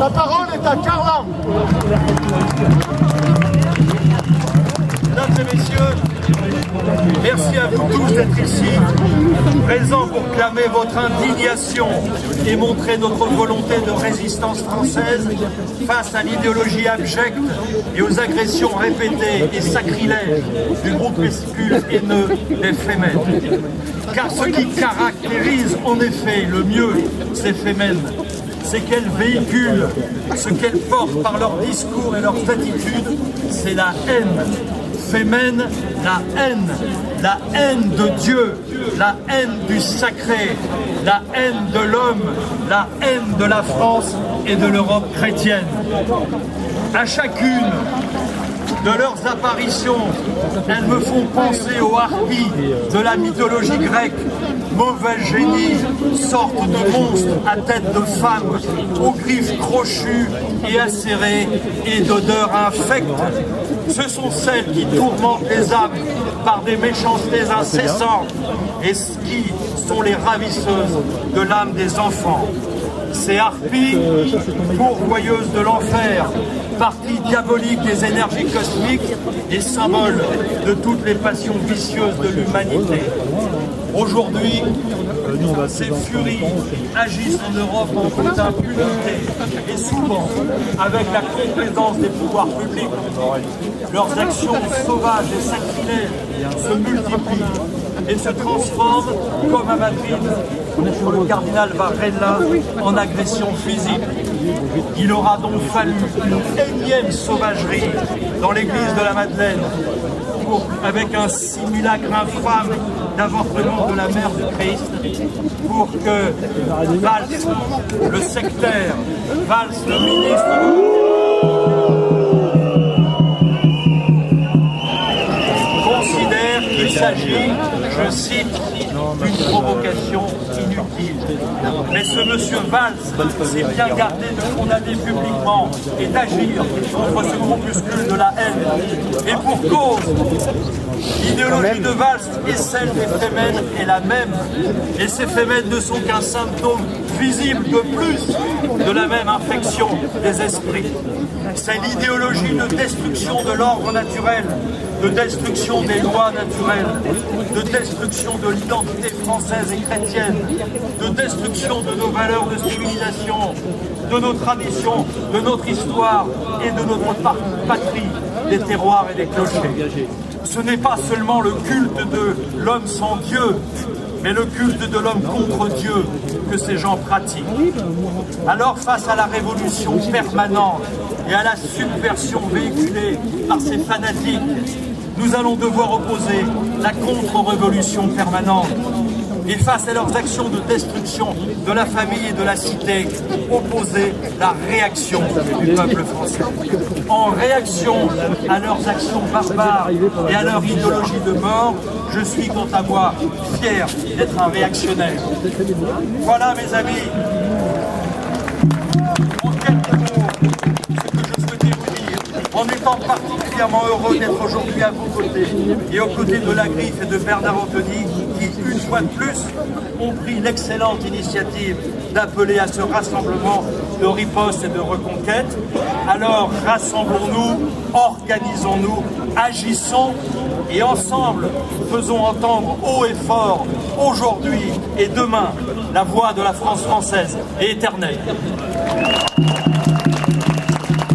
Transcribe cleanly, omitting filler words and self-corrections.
La parole est à Carla. Mesdames et messieurs, merci à vous tous d'être ici, présents pour clamer votre indignation et montrer notre volonté de résistance française face à l'idéologie abjecte et aux agressions répétées et sacrilèges du groupuscule haineux des Femen. Car ce qui caractérise en effet le mieux ces Femen, c'est qu'elles véhiculent ce qu'elles portent par leurs discours et leurs attitudes, c'est la haine. Femen, la haine de Dieu, la haine du sacré, la haine de l'homme, la haine de la France et de l'Europe chrétienne. À chacune de leurs apparitions, elles me font penser aux harpies de la mythologie grecque, mauvais génies, sortes de monstres à tête de femme, aux griffes crochues et acérées et d'odeurs infectes. Ce sont celles qui tourmentent les âmes par des méchancetés incessantes et qui sont les ravisseuses de l'âme des enfants. Ces harpies, pourvoyeuses de l'enfer, partie diabolique des énergies cosmiques et symbole de toutes les passions vicieuses de l'humanité. Aujourd'hui, ces furies agissent en Europe en toute impunité et souvent avec la complaisance des pouvoirs publics. Leurs actions sauvages et sacrilèges se multiplient et se transforment, comme à Madrid, contre le cardinal Varela, en agression physique. Il aura donc fallu une énième sauvagerie dans l'église de la Madeleine, avec un simulacre infâme d'avortement de la mère du Christ, pour que Valls, le sectaire, Valls, le ministre considère qu'il s'agit, je cite, d'une provocation inutile. Mais ce monsieur Valls s'est bien gardé de condamner publiquement et d'agir contre ce groupuscule de la haine. Et pour cause, l'idéologie de Valls et celle des Femen est la même. Et ces Femen ne sont qu'un symptôme visible de plus de la même infection des esprits. C'est l'idéologie de destruction de l'ordre naturel, de destruction des lois naturelles, de destruction de l'identité française et chrétienne, de destruction de nos valeurs de civilisation, de nos traditions, de notre histoire et de notre patrie, des terroirs et des clochers. Ce n'est pas seulement le culte de l'homme sans Dieu, mais le culte de l'homme contre Dieu que ces gens pratiquent. Alors, face à la révolution permanente et à la subversion véhiculée par ces fanatiques, nous allons devoir opposer la contre-révolution permanente. Et face à leurs actions de destruction de la famille et de la cité, opposer la réaction du peuple français. En réaction à leurs actions barbares et à leur idéologie de mort, je suis quant à moi fier d'être un réactionnaire. Voilà mes amis, en quelques mots, ce que je souhaitais vous dire, en étant particulièrement heureux d'être aujourd'hui à vos côtés et aux côtés de La Griffe et de Bernard Anthony, qui, une fois de plus, ont pris l'excellente initiative d'appeler à ce rassemblement de riposte et de reconquête. Alors rassemblons-nous, organisons-nous, agissons et ensemble faisons entendre haut et fort, aujourd'hui et demain, la voix de la France française et éternelle.